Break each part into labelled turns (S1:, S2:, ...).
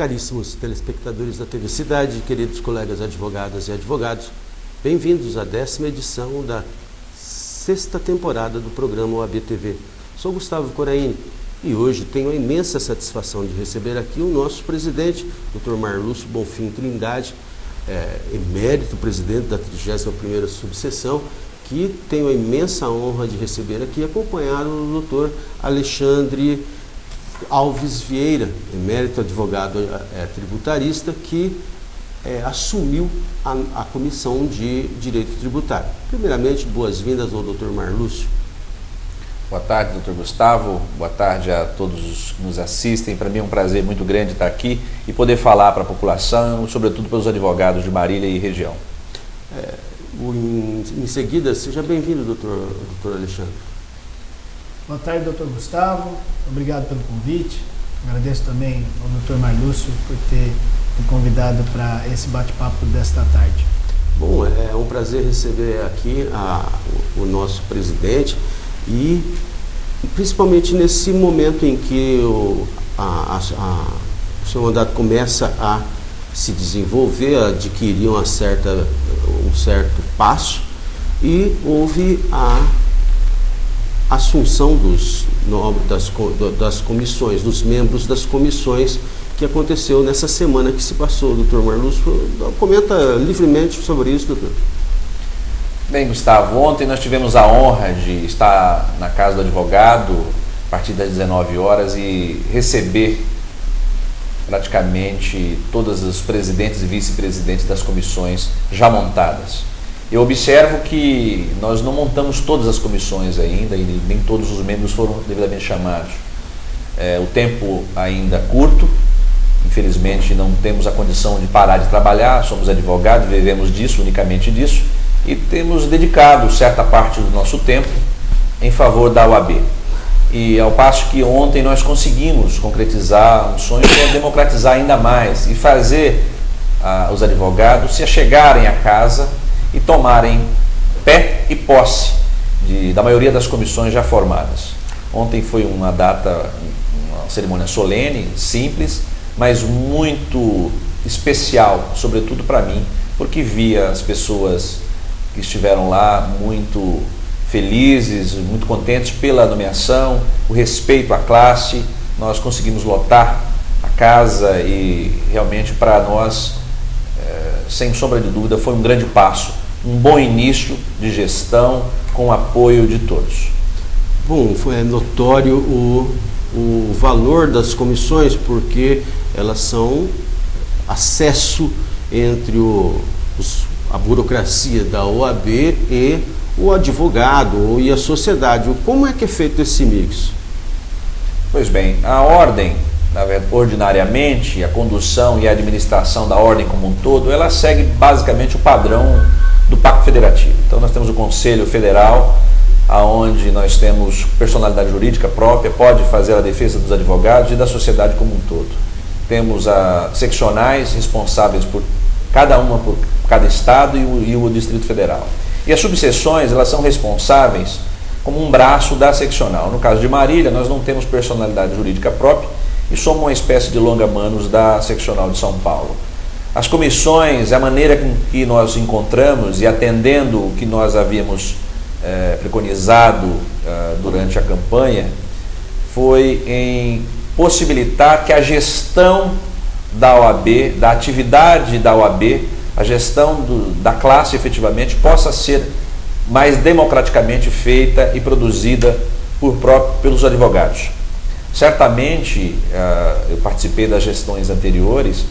S1: Caríssimos telespectadores da TV Cidade, queridos colegas advogadas e advogados, bem-vindos à 10ª edição da 6ª temporada do programa OAB TV. Sou Gustavo Coraini e hoje tenho a imensa satisfação de receber aqui o nosso presidente, Dr. Marlúcio Bonfim Trindade, emérito presidente da 31ª subseção, que tenho a imensa honra de receber aqui, acompanhado do Dr. Alexandre Alves Vieira, emérito advogado tributarista, que assumiu a Comissão de Direito Tributário. Primeiramente, boas-vindas ao Dr. Marlúcio.
S2: Boa tarde, Dr. Gustavo. Boa tarde a todos os que nos assistem. Para mim é um prazer muito grande estar aqui e poder falar para a população, sobretudo para os advogados de Marília e região.
S1: Em seguida, seja bem-vindo, doutor Alexandre.
S3: Boa tarde, doutor Gustavo. Obrigado pelo convite. Agradeço também ao doutor Marlúcio por ter me convidado para esse bate-papo desta tarde.
S1: Bom, é um prazer receber aqui o nosso presidente e principalmente nesse momento em que o seu mandato começa a se desenvolver, a adquirir um certo passo, e houve a assunção das comissões, dos membros das comissões, que aconteceu nessa semana que se passou. Doutor Marlúcio, comenta livremente sobre isso, doutor.
S2: Bem, Gustavo, ontem nós tivemos a honra de estar na casa do advogado a partir das 19 horas e receber praticamente todos os presidentes e vice-presidentes das comissões já montadas. Eu observo que nós não montamos todas as comissões ainda e nem todos os membros foram devidamente chamados. O tempo ainda curto, infelizmente não temos a condição de parar de trabalhar, somos advogados, vivemos disso, unicamente disso, e temos dedicado certa parte do nosso tempo em favor da OAB. E ao passo que ontem nós conseguimos concretizar um sonho que é democratizar ainda mais e fazer os advogados se achegarem à casa e tomarem pé e posse da maioria das comissões já formadas. Ontem foi uma cerimônia solene, simples, mas muito especial, sobretudo para mim, porque via as pessoas que estiveram lá muito felizes, muito contentes pela nomeação, o respeito à classe. Nós conseguimos lotar a casa e realmente para nós, sem sombra de dúvida, foi um grande passo, um bom início de gestão com o apoio de todos.
S1: Bom, foi notório o valor das comissões, porque elas são acesso entre a burocracia da OAB e o advogado e a sociedade. Como é que é feito esse mix?
S2: Pois bem, a ordem, ordinariamente, a condução e a administração da ordem como um todo, ela segue basicamente o padrão do Pacto Federativo. Então nós temos o Conselho Federal, onde nós temos personalidade jurídica própria, pode fazer a defesa dos advogados e da sociedade como um todo. Temos as seccionais responsáveis por cada estado e o Distrito Federal. E as subseções, elas são responsáveis como um braço da seccional. No caso de Marília, nós não temos personalidade jurídica própria e somos uma espécie de longa-manos da seccional de São Paulo. As comissões, a maneira com que nós encontramos e atendendo o que nós havíamos preconizado durante a campanha, foi em possibilitar que a gestão da OAB, da atividade da OAB, a gestão da classe efetivamente possa ser mais democraticamente feita e produzida pelos advogados. Certamente, eu participei das gestões anteriores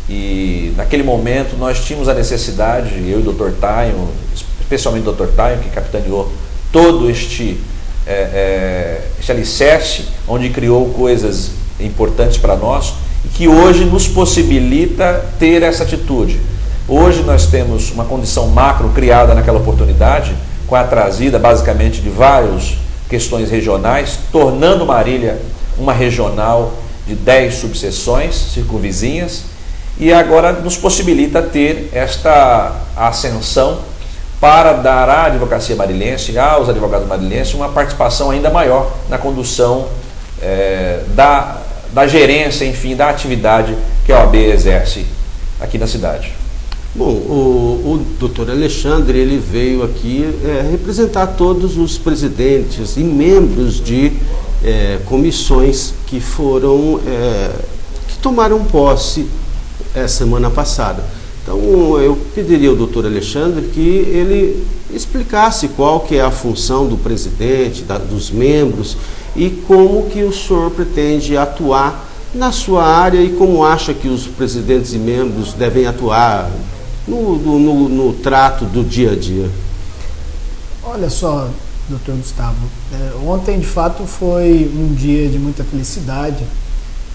S2: e naquele momento nós tínhamos a necessidade, eu e o Dr. Taio, especialmente o Dr. Taio, que capitaneou todo este alicerce, onde criou coisas importantes para nós e que hoje nos possibilita ter essa atitude. Hoje nós temos uma condição macro criada naquela oportunidade, com a trazida basicamente de várias questões regionais, tornando Marília uma regional de 10 subseções circunvizinhas, e agora nos possibilita ter esta ascensão para dar à advocacia marilhense, aos advogados marilhenses, uma participação ainda maior na condução da gerência, enfim, da atividade que a OAB exerce aqui na cidade.
S1: Bom, o doutor Alexandre, ele veio aqui representar todos os presidentes e membros de comissões que foram, que tomaram posse semana passada. Então, eu pediria ao doutor Alexandre que ele explicasse qual que é a função do presidente, dos membros, e como que o senhor pretende atuar na sua área e como acha que os presidentes e membros devem atuar no trato do dia a dia.
S3: Olha só, doutor Gustavo, ontem de fato foi um dia de muita felicidade.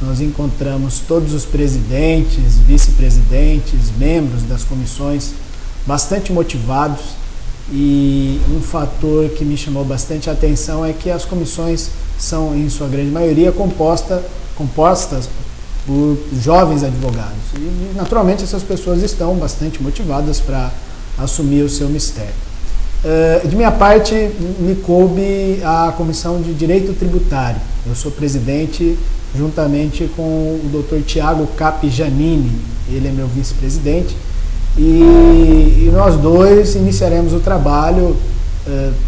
S3: Nós encontramos todos os presidentes, vice-presidentes, membros das comissões bastante motivados, e um fator que me chamou bastante a atenção é que as comissões são, em sua grande maioria, compostas por jovens advogados. E, naturalmente, essas pessoas estão bastante motivadas para assumir o seu mistério. De minha parte, me coube a Comissão de Direito Tributário. Eu sou presidente juntamente com o Dr. Tiago Capi Giannini, ele é meu vice-presidente, e nós dois iniciaremos o trabalho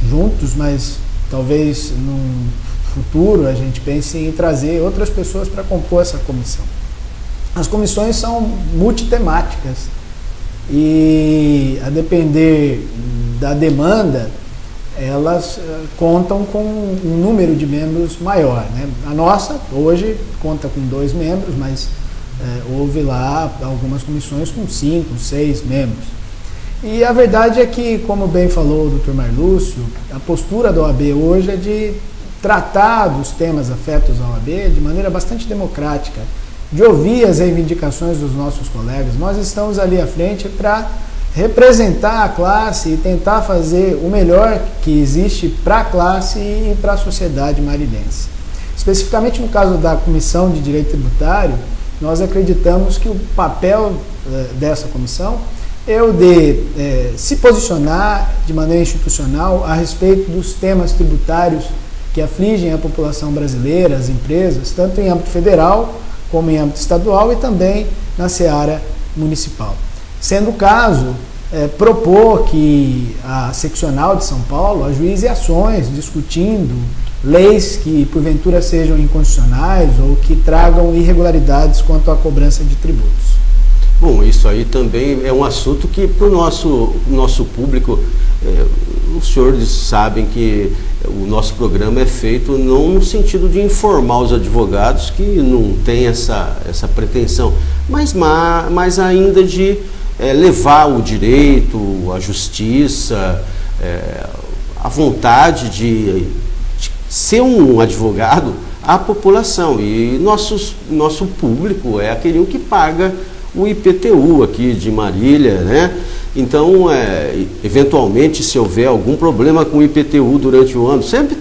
S3: juntos, mas talvez num futuro a gente pense em trazer outras pessoas para compor essa comissão. As comissões são multitemáticas e, a depender da demanda, elas contam com um número de membros maior, né? A nossa, hoje, conta com 2 membros, mas houve lá algumas comissões com 5, 6 membros. E a verdade é que, como bem falou o Dr. Marlúcio, a postura da OAB hoje é de tratar dos temas afetos à OAB de maneira bastante democrática, de ouvir as reivindicações dos nossos colegas. Nós estamos ali à frente para representar a classe e tentar fazer o melhor que existe para a classe e para a sociedade marilense. Especificamente no caso da Comissão de Direito Tributário, nós acreditamos que o papel dessa comissão é o de se posicionar de maneira institucional a respeito dos temas tributários que afligem a população brasileira, as empresas, tanto em âmbito federal como em âmbito estadual e também na seara municipal. Sendo o caso, propor que a seccional de São Paulo ajuize ações discutindo leis que porventura sejam inconstitucionais ou que tragam irregularidades quanto à cobrança de tributos.
S1: Bom, isso aí também é um assunto que para o nosso público, os senhores sabem que o nosso programa é feito não no sentido de informar os advogados que não têm essa pretensão, mas ainda de levar o direito, a justiça, a vontade de ser um advogado à população. E nosso público é aquele que paga o IPTU aqui de Marília, né? Então, eventualmente, se houver algum problema com o IPTU durante o ano, sempre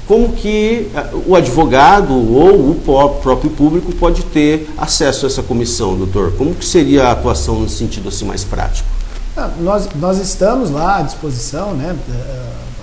S1: como que o advogado ou o próprio público pode ter acesso a essa comissão, doutor? Como que seria a atuação no sentido assim mais prático?
S3: Nós estamos lá à disposição, né?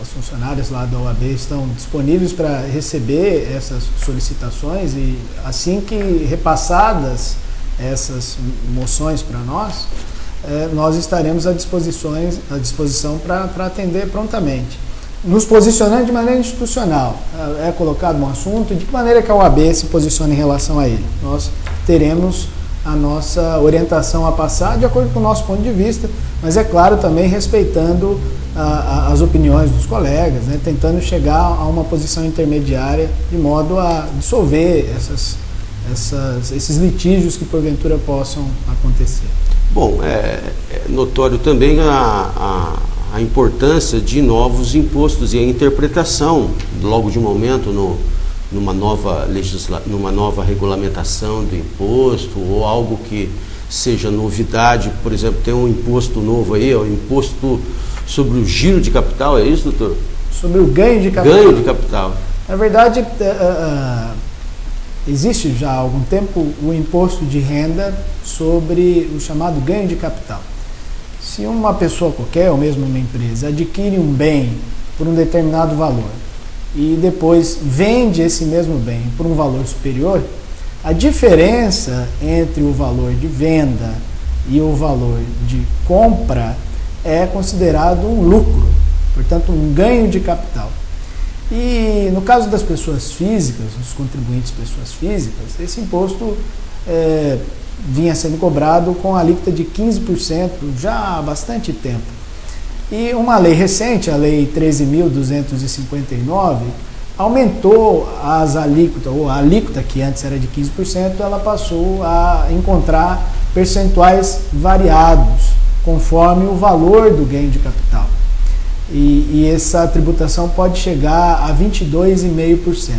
S3: Os funcionários lá da OAB estão disponíveis para receber essas solicitações e, assim que repassadas essas moções para nós estaremos à disposição para atender prontamente. Nos posicionando de maneira institucional, é colocado um assunto, de que maneira que a OAB se posiciona em relação a ele? Nós teremos a nossa orientação a passar de acordo com o nosso ponto de vista, mas é claro também respeitando as opiniões dos colegas, né, tentando chegar a uma posição intermediária de modo a dissolver esses litígios que porventura possam acontecer. Bom,
S1: é notório também a importância de novos impostos e a interpretação, logo de momento, numa nova regulamentação do imposto, ou algo que seja novidade. Por exemplo, tem um imposto novo aí, o imposto sobre o giro de capital, é isso, doutor?
S3: Sobre o ganho de capital.
S1: Ganho de capital.
S3: Na verdade, existe já há algum tempo o imposto de renda sobre o chamado ganho de capital. Se uma pessoa qualquer, ou mesmo uma empresa, adquire um bem por um determinado valor e depois vende esse mesmo bem por um valor superior, a diferença entre o valor de venda e o valor de compra é considerado um lucro, portanto um ganho de capital. E no caso das pessoas físicas, dos contribuintes pessoas físicas, esse imposto vinha sendo cobrado com a alíquota de 15% já há bastante tempo. E uma lei recente, a Lei 13.259, aumentou as alíquotas, ou a alíquota que antes era de 15%, ela passou a encontrar percentuais variados, conforme o valor do ganho de capital. E essa tributação pode chegar a 22,5%.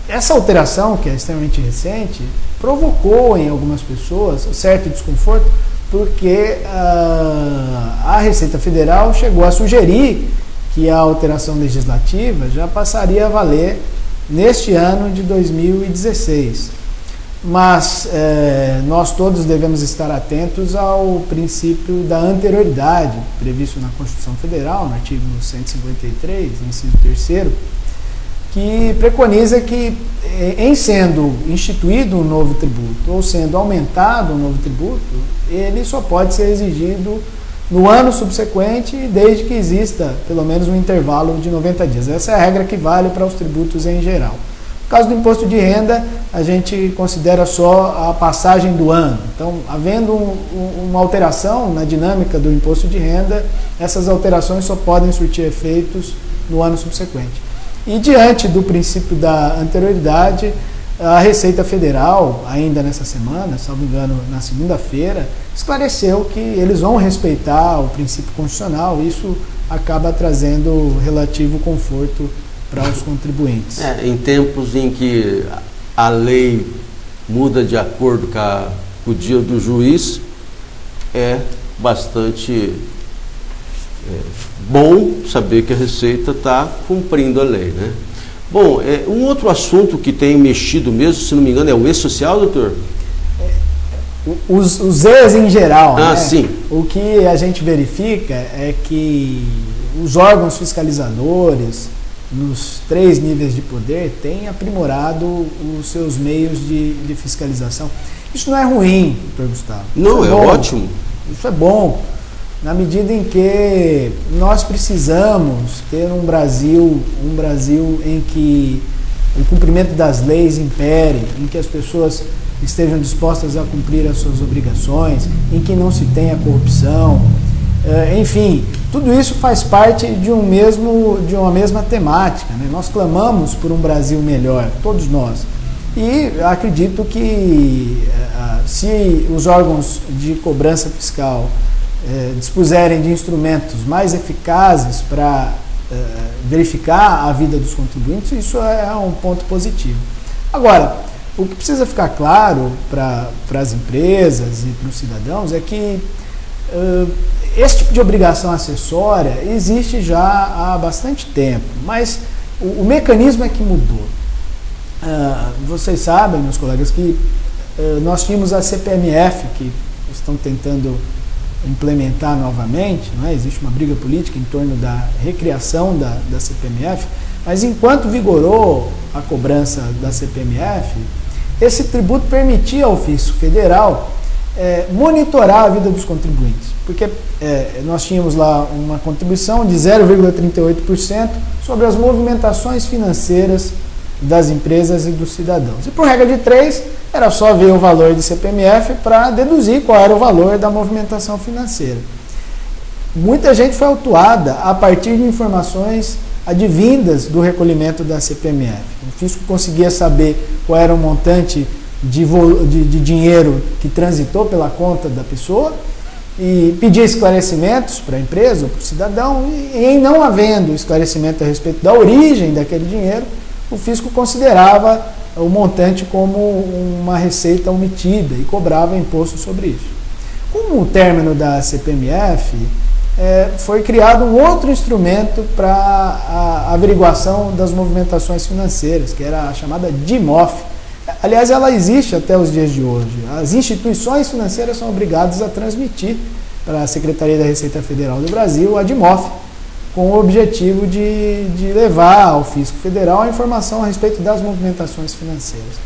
S3: Essa alteração, que é extremamente recente, provocou em algumas pessoas certo desconforto, porque a Receita Federal chegou a sugerir que a alteração legislativa já passaria a valer neste ano de 2016. Mas nós todos devemos estar atentos ao princípio da anterioridade, previsto na Constituição Federal, no artigo 153, inciso 3º, que preconiza que, em sendo instituído um novo tributo ou sendo aumentado um novo tributo, ele só pode ser exigido no ano subsequente, desde que exista pelo menos um intervalo de 90 dias. Essa é a regra que vale para os tributos em geral. No caso do imposto de renda, a gente considera só a passagem do ano. Então, havendo uma alteração na dinâmica do imposto de renda, essas alterações só podem surtir efeitos no ano subsequente. E diante do princípio da anterioridade, a Receita Federal, ainda nessa semana, salvo engano, na segunda-feira, esclareceu que eles vão respeitar o princípio constitucional, e isso acaba trazendo relativo conforto para os contribuintes.
S1: Em tempos em que a lei muda de acordo com o dia do juiz, é bastante bom saber que a Receita está cumprindo a lei, né? Bom, um outro assunto que tem mexido mesmo, se não me engano, é o E-Social, doutor?
S3: Os E's em geral, né?
S1: Sim.
S3: O que a gente verifica é que os órgãos fiscalizadores, nos 3 níveis de poder, têm aprimorado os seus meios de fiscalização. Isso não é ruim, doutor Gustavo.
S1: Não, é ótimo.
S3: Isso é bom, na medida em que nós precisamos ter um Brasil em que o cumprimento das leis impere, em que as pessoas estejam dispostas a cumprir as suas obrigações, em que não se tenha corrupção. Enfim, tudo isso faz parte de uma mesma temática, né? Nós clamamos por um Brasil melhor, todos nós. E acredito que se os órgãos de cobrança fiscal dispuserem de instrumentos mais eficazes para verificar a vida dos contribuintes, isso é um ponto positivo. Agora, o que precisa ficar claro para as empresas e para os cidadãos é que esse tipo de obrigação acessória existe já há bastante tempo, mas o mecanismo é que mudou. Vocês sabem, meus colegas, que nós tínhamos a CPMF, que estão tentando implementar novamente, não é? Existe uma briga política em torno da recriação da CPMF, mas enquanto vigorou a cobrança da CPMF, esse tributo permitia ao Fisco Federal monitorar a vida dos contribuintes, porque nós tínhamos lá uma contribuição de 0,38% sobre as movimentações financeiras das empresas e dos cidadãos. E por regra de 3, era só ver o valor de CPMF para deduzir qual era o valor da movimentação financeira. Muita gente foi autuada a partir de informações advindas do recolhimento da CPMF. O fisco conseguia saber qual era o montante de dinheiro que transitou pela conta da pessoa e pedia esclarecimentos para a empresa ou para o cidadão, e em não havendo esclarecimento a respeito da origem daquele dinheiro, o fisco considerava o montante como uma receita omitida e cobrava imposto sobre isso. Com o término da CPMF, foi criado um outro instrumento para a averiguação das movimentações financeiras, que era a chamada DIMOF. Aliás, ela existe até os dias de hoje. As instituições financeiras são obrigadas a transmitir para a Secretaria da Receita Federal do Brasil a DIMOF, com o objetivo de levar ao Fisco Federal a informação a respeito das movimentações financeiras.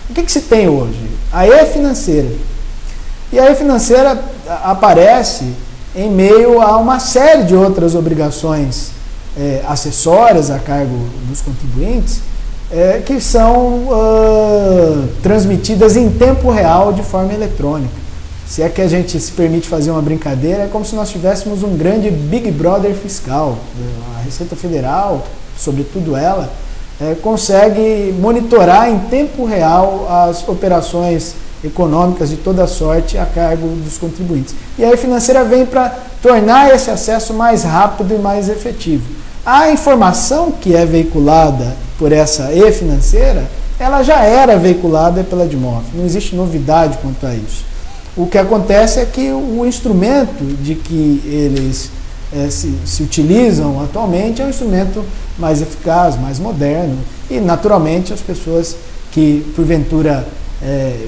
S3: O que se tem hoje? A E-Financeira. E a E-Financeira aparece em meio a uma série de outras obrigações acessórias a cargo dos contribuintes, que são transmitidas em tempo real de forma eletrônica. Se é que a gente se permite fazer uma brincadeira, é como se nós tivéssemos um grande Big Brother fiscal. A Receita Federal, sobretudo ela, consegue monitorar em tempo real as operações econômicas de toda sorte a cargo dos contribuintes. E a E-Financeira vem para tornar esse acesso mais rápido e mais efetivo. A informação que é veiculada por essa E-Financeira, ela já era veiculada pela Edmof, não existe novidade quanto a isso. O que acontece é que o instrumento de que eles se utilizam atualmente é um instrumento mais eficaz, mais moderno, e naturalmente as pessoas que porventura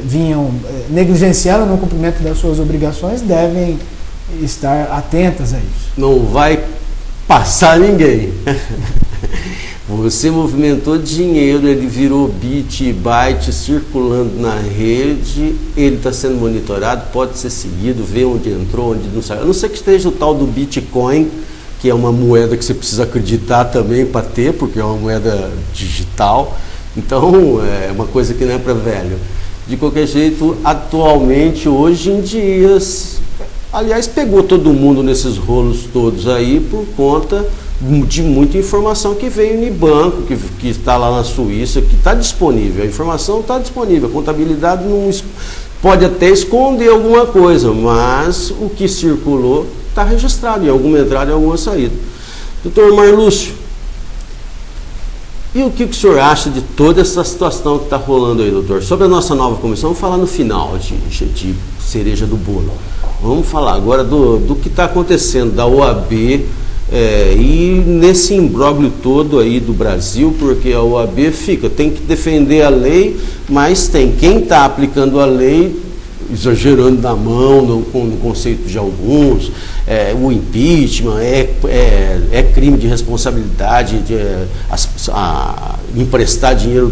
S3: vinham negligenciando no cumprimento das suas obrigações devem estar atentas a isso.
S1: Não vai passar ninguém. Você movimentou dinheiro, ele virou bit e byte circulando na rede, ele está sendo monitorado, pode ser seguido, ver onde entrou, onde não saiu. A não ser que esteja o tal do Bitcoin, que é uma moeda que você precisa acreditar também para ter, porque é uma moeda digital. Então, é uma coisa que não é para velho. De qualquer jeito, atualmente, hoje em dia, aliás, pegou todo mundo nesses rolos todos aí por conta de muita informação que veio no banco, que está lá na Suíça, que está disponível. A informação está disponível. A contabilidade não pode até esconder alguma coisa, mas o que circulou está registrado em alguma entrada e alguma saída. Doutor Marlúcio, e o que o senhor acha de toda essa situação que está rolando aí, doutor? Sobre a nossa nova comissão, vamos falar no final de cereja do bolo. Vamos falar agora do que está acontecendo, da OAB, e nesse imbróglio todo aí do Brasil, porque a OAB tem que defender a lei, mas tem quem está aplicando a lei, exagerando na mão, no conceito de alguns, o impeachment, é crime de responsabilidade, emprestar dinheiro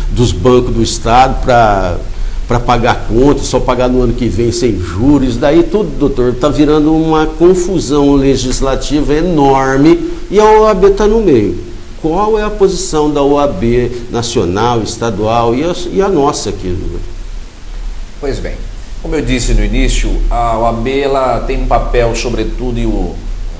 S1: dos bancos do Estado para pagar contas, só pagar no ano que vem sem juros, daí tudo, doutor, está virando uma confusão legislativa enorme e a OAB está no meio. Qual é a posição da OAB nacional, estadual e a nossa aqui, doutor?
S2: Pois bem, como eu disse no início, a OAB ela tem um papel, sobretudo, e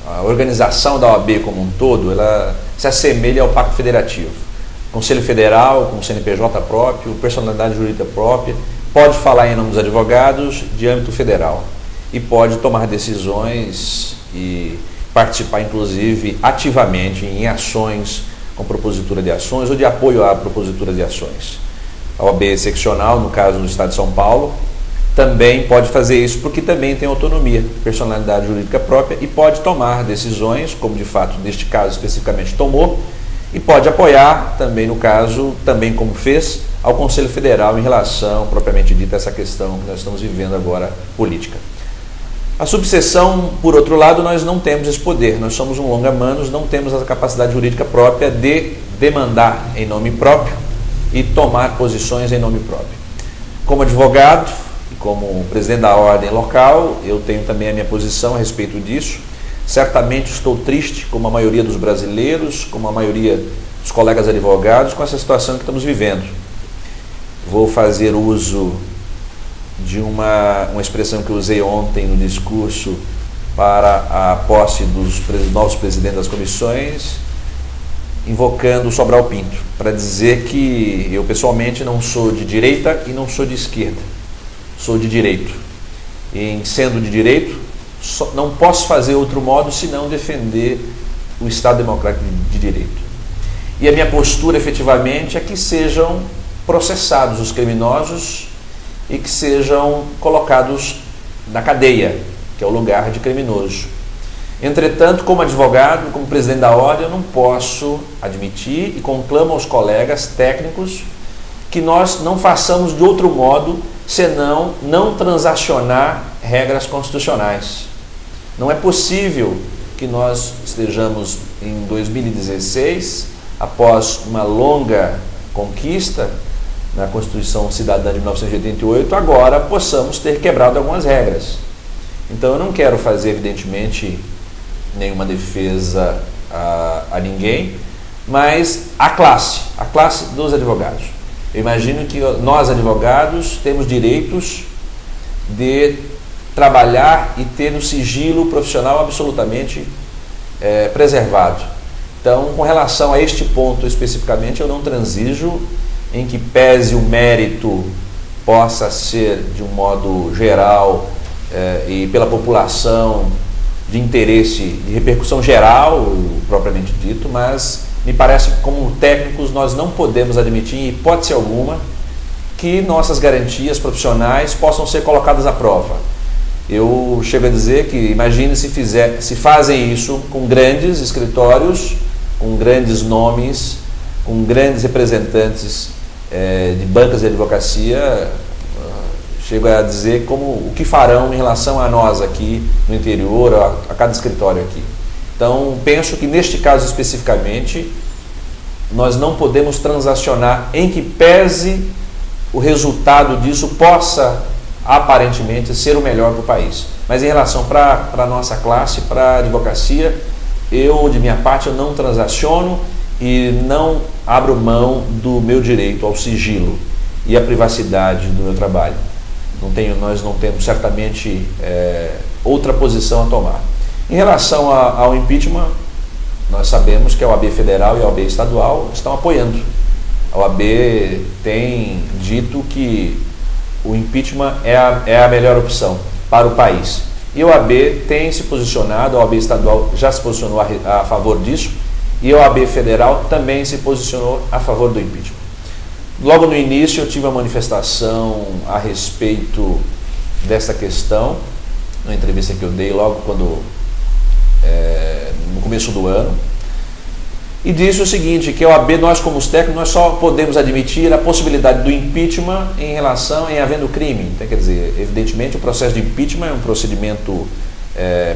S2: a organização da OAB como um todo, ela se assemelha ao Pacto Federativo. Conselho Federal, com CNPJ próprio, personalidade jurídica própria, pode falar em nome dos advogados de âmbito federal e pode tomar decisões e participar, inclusive, ativamente em ações com propositura de ações ou de apoio à propositura de ações. A OAB seccional, no caso do Estado de São Paulo, também pode fazer isso porque também tem autonomia, personalidade jurídica própria e pode tomar decisões, como de fato neste caso especificamente tomou, e pode apoiar também, no caso, também como fez, ao Conselho Federal em relação, propriamente dita, a essa questão que nós estamos vivendo agora, política. A subseção, por outro lado, nós não temos esse poder, nós somos um longa-manos, não temos a capacidade jurídica própria de demandar em nome próprio e tomar posições em nome próprio. Como advogado e como presidente da ordem local, eu tenho também a minha posição a respeito disso. Certamente estou triste, como a maioria dos brasileiros, como a maioria dos colegas advogados, com essa situação que estamos vivendo. Vou fazer uso de uma expressão que eu usei ontem no discurso para a posse dos novos presidentes das comissões, invocando o Sobral Pinto, para dizer que eu pessoalmente não sou de direita e não sou de esquerda, sou de direito. E em sendo de direito, não posso fazer outro modo senão defender o Estado Democrático de Direito. E a minha postura, efetivamente, é que sejam processados os criminosos e que sejam colocados na cadeia, que é o lugar de criminoso. Entretanto, como advogado, como presidente da ordem, eu não posso admitir e conclamo aos colegas técnicos que nós não façamos de outro modo senão não transacionar regras constitucionais. Não é possível que que nós estejamos em 2016, após uma longa conquista na Constituição Cidadã de 1988, agora possamos ter quebrado algumas regras. Então eu não quero fazer, evidentemente, nenhuma defesa a ninguém, mas a classe dos advogados. Eu imagino que nós, advogados, temos direitos de trabalhar e ter um sigilo profissional absolutamente preservado. Então, com relação a este ponto especificamente, eu não transijo, em que pese o mérito possa ser de um modo geral e pela população de interesse, de repercussão geral, propriamente dito, mas me parece que como técnicos nós não podemos admitir, em hipótese alguma, que nossas garantias profissionais possam ser colocadas à prova. Eu chego a dizer que, imagine se fazem isso com grandes escritórios, com grandes nomes, com grandes representantes de bancas de advocacia, chego a dizer o que farão em relação a nós aqui no interior, a cada escritório aqui. Então, penso que neste caso especificamente, nós não podemos transacionar em que pese o resultado disso possa aparentemente ser o melhor para o país. Mas em relação para a nossa classe, para a advocacia, de minha parte, eu não transaciono e não abro mão do meu direito ao sigilo e à privacidade do meu trabalho. Nós não temos certamente outra posição a tomar. Em relação ao impeachment, nós sabemos que a OAB federal e a OAB estadual estão apoiando. A OAB tem dito que o impeachment é a melhor opção para o país. E a OAB tem se posicionado, a OAB estadual já se posicionou a favor disso, e a OAB federal também se posicionou a favor do impeachment. Logo no início eu tive uma manifestação a respeito dessa questão, na entrevista que eu dei logo no começo do ano, e disse o seguinte, que a OAB, nós como os técnicos, nós só podemos admitir a possibilidade do impeachment em havendo crime. Então, quer dizer, evidentemente o processo de impeachment é um procedimento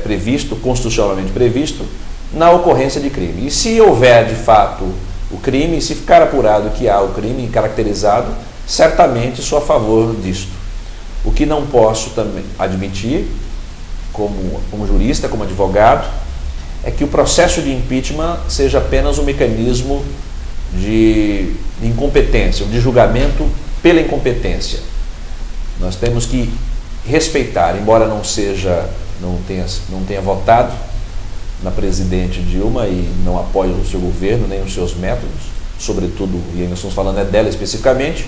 S2: previsto, constitucionalmente previsto, na ocorrência de crime. E se houver de fato o crime, se ficar apurado que há o crime caracterizado, certamente sou a favor disto. O que não posso também admitir, como jurista, como advogado, é que o processo de impeachment seja apenas um mecanismo de incompetência, de julgamento pela incompetência. Nós temos que respeitar, embora não tenha votado na presidente Dilma e não apoie o seu governo, nem os seus métodos, sobretudo, e aí nós estamos falando dela especificamente,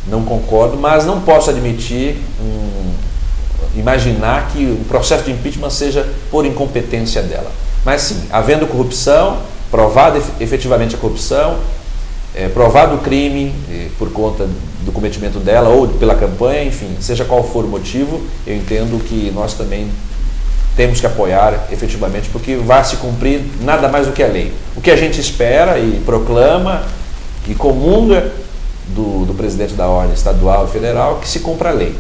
S2: não concordo, mas não posso admitir, imaginar que o processo de impeachment seja por incompetência dela. Mas sim, havendo corrupção, provada efetivamente a corrupção, provado o crime por conta do cometimento dela ou pela campanha, enfim, seja qual for o motivo, eu entendo que nós também temos que apoiar efetivamente, porque vai se cumprir nada mais do que a lei. O que a gente espera e proclama e comunga do presidente da ordem estadual e federal, que se cumpra a lei,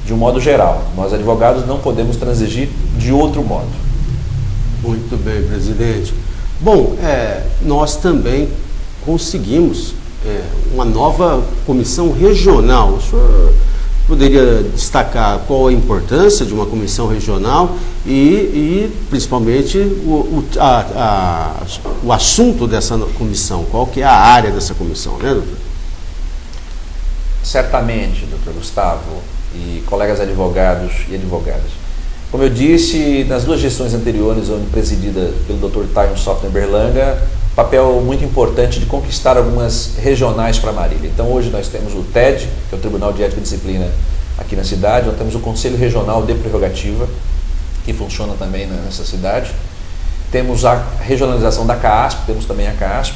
S2: de um modo geral. Nós, advogados, não podemos transigir de outro modo.
S1: Muito bem, presidente. Bom, nós também conseguimos uma nova comissão regional. O senhor poderia destacar qual a importância de uma comissão regional e principalmente o assunto dessa comissão, qual que é a área dessa comissão, né, doutor?
S2: Certamente, doutor Gustavo e colegas advogados e advogadas. Como eu disse, nas duas gestões anteriores, onde presidida pelo Dr. Tayon Sofner Berlanga, papel muito importante de conquistar algumas regionais para Marília. Então hoje nós temos o TED, que é o Tribunal de Ética e Disciplina aqui na cidade, nós temos o Conselho Regional de Prerrogativa, que funciona também nessa cidade. Temos a regionalização da CAASP, temos também a CAASP.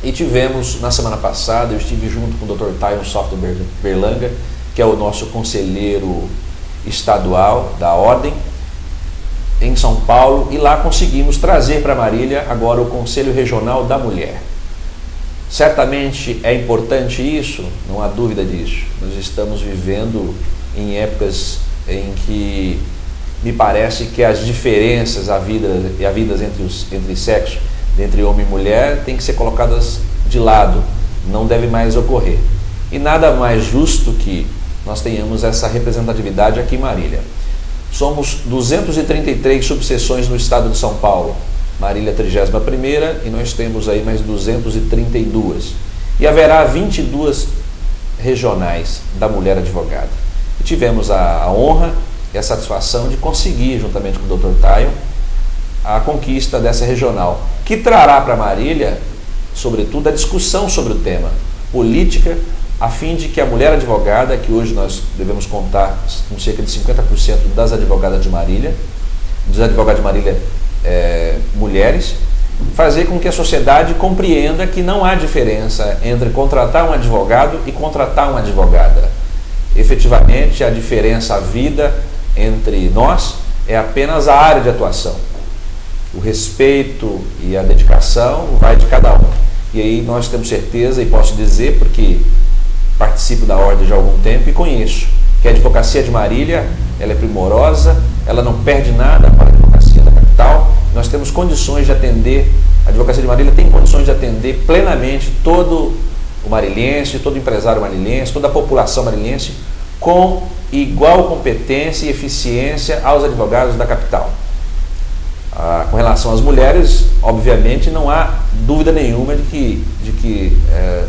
S2: E tivemos, na semana passada, eu estive junto com o Dr. Tayon Sofner Berlanga, que é o nosso conselheiro estadual da Ordem, em São Paulo, e lá conseguimos trazer para Marília agora o Conselho Regional da Mulher. Certamente é importante isso, não há dúvida disso. Nós estamos vivendo em épocas em que me parece que as diferenças havidas entre sexo, entre homem e mulher, têm que ser colocadas de lado, não deve mais ocorrer. E nada mais justo que nós tenhamos essa representatividade aqui em Marília. Somos 233 subseções no estado de São Paulo, Marília 31ª, e nós temos aí mais 232. E haverá 22 regionais da mulher advogada. E tivemos a honra e a satisfação de conseguir, juntamente com o Dr. Taio, a conquista dessa regional, que trará para Marília, sobretudo, a discussão sobre o tema, política, a fim de que a mulher advogada, que hoje nós devemos contar com cerca de 50% das advogadas de Marília, dos advogados de Marília mulheres, fazer com que a sociedade compreenda que não há diferença entre contratar um advogado e contratar uma advogada. Efetivamente, a diferença havida entre nós é apenas a área de atuação. O respeito e a dedicação vai de cada um. E aí nós temos certeza, e posso dizer porque participo da ordem já há algum tempo e conheço, que a advocacia de Marília ela é primorosa, ela não perde nada para a advocacia da capital. Nós temos condições de atender, a advocacia de Marília tem condições de atender plenamente todo o marilhense, todo empresário marilhense, toda a população marilhense, com igual competência e eficiência aos advogados da capital. Com relação às mulheres, obviamente não há dúvida nenhuma de que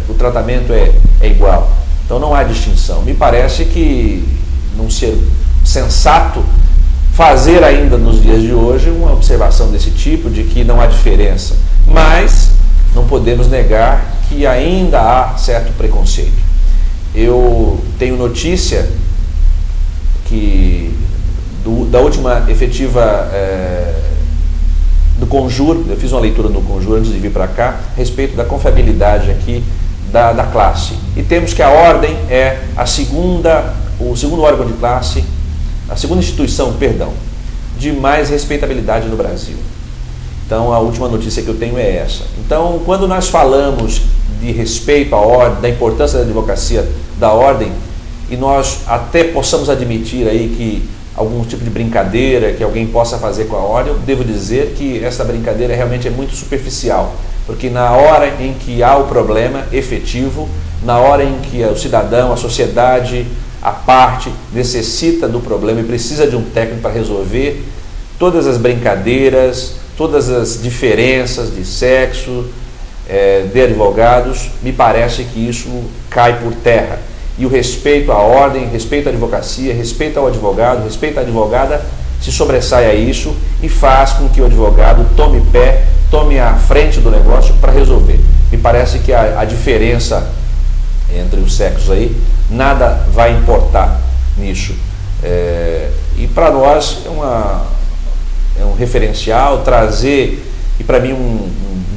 S2: o tratamento é igual. Então não há distinção. Me parece que não ser sensato fazer ainda nos dias de hoje uma observação desse tipo, de que não há diferença. Mas não podemos negar que ainda há certo preconceito. Eu tenho notícia que da última efetiva do Conjur, eu fiz uma leitura no Conjur antes de vir para cá, a respeito da confiabilidade aqui da classe. E temos que a ordem é o segundo órgão de classe, a segunda instituição, de mais respeitabilidade no Brasil. Então, a última notícia que eu tenho é essa. Então, quando nós falamos de respeito à ordem, da importância da advocacia da ordem, e nós até possamos admitir aí que algum tipo de brincadeira que alguém possa fazer com a ordem, eu devo dizer que essa brincadeira realmente é muito superficial, porque na hora em que há o problema efetivo, na hora em que o cidadão, a sociedade, a parte necessita do problema e precisa de um técnico para resolver, todas as brincadeiras, todas as diferenças de sexo, de advogados, me parece que isso cai por terra. E o respeito à ordem, respeito à advocacia, respeito ao advogado, respeito à advogada, se sobressai a isso e faz com que o advogado tome a frente do negócio para resolver. Me parece que a diferença entre os sexos aí, nada vai importar nisso. E para nós é um referencial, trazer, e para mim um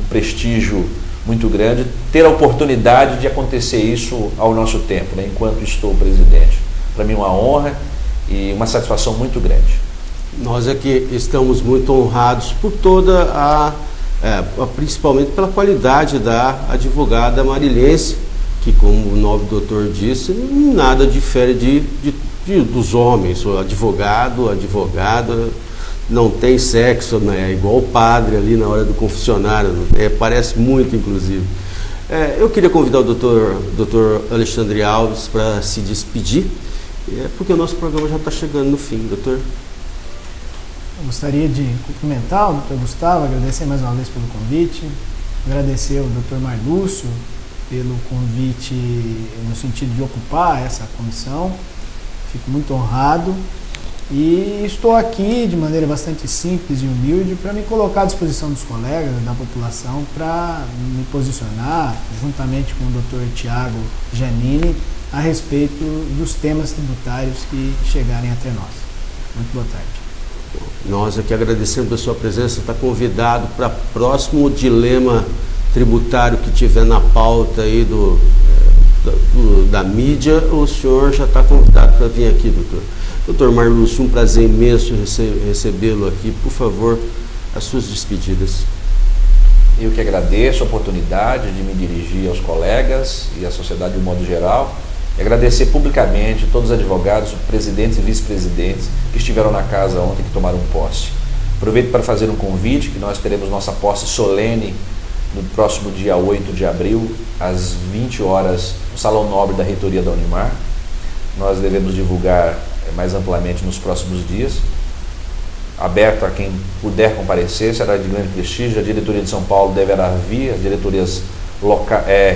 S2: prestígio muito grande, ter a oportunidade de acontecer isso ao nosso tempo, né, enquanto estou presidente. Para mim uma honra e uma satisfação muito grande.
S1: Nós aqui estamos muito honrados por toda principalmente pela qualidade da advogada marilhense, que, como o nobre doutor disse, nada difere dos homens. O advogado, advogada, não tem sexo, né? É igual o padre ali na hora do confessionário, parece muito, inclusive. Eu queria convidar o doutor Alexandre Alves para se despedir, porque o nosso programa já está chegando no fim, doutor.
S3: Eu gostaria de cumprimentar o doutor Gustavo, agradecer mais uma vez pelo convite, agradecer ao doutor Marlúcio pelo convite no sentido de ocupar essa comissão, fico muito honrado. E estou aqui de maneira bastante simples e humilde para me colocar à disposição dos colegas, da população, para me posicionar, juntamente com o Dr. Tiago Giannini, a respeito dos temas tributários que chegarem até nós. Muito boa tarde.
S1: Nós aqui agradecemos a sua presença, está convidado para o próximo dilema tributário que tiver na pauta aí da mídia, o senhor já está convidado para vir aqui, doutor. Doutor Marlúcio, um prazer imenso recebê-lo aqui. Por favor, as suas despedidas.
S2: Eu que agradeço a oportunidade de me dirigir aos colegas e à sociedade de um modo geral, E agradecer publicamente todos os advogados, presidentes e vice-presidentes que estiveram na casa ontem, que tomaram posse. Aproveito para fazer um convite, que nós teremos nossa posse solene no próximo dia 8 de abril, às 20 horas, no Salão Nobre da Reitoria da Unimar. Nós devemos divulgar mais amplamente nos próximos dias. Aberto a quem puder comparecer, será de grande prestígio. A diretoria de São Paulo deverá vir, as diretorias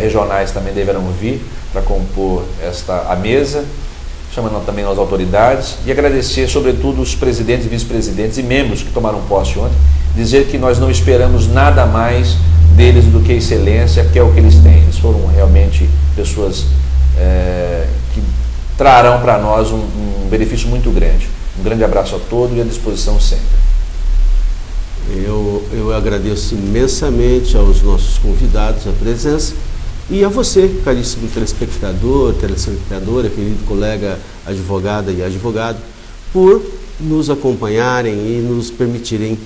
S2: regionais também deverão vir para compor a mesa, chamando também as autoridades, e agradecer sobretudo os presidentes, vice-presidentes e membros que tomaram posse ontem, dizer que nós não esperamos nada mais deles do que a excelência, que é o que eles têm. Eles foram realmente pessoas que trarão para nós um benefício muito grande. Um grande abraço a todos e à disposição sempre.
S1: Eu agradeço imensamente aos nossos convidados a presença e a você, caríssimo telespectador, telespectadora, querido colega advogada e advogado, por nos acompanharem e nos permitirem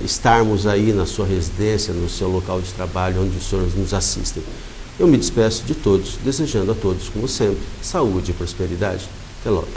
S1: estarmos aí na sua residência, no seu local de trabalho, onde os senhores nos assistem. Eu me despeço de todos, desejando a todos, como sempre, saúde e prosperidade. Até logo.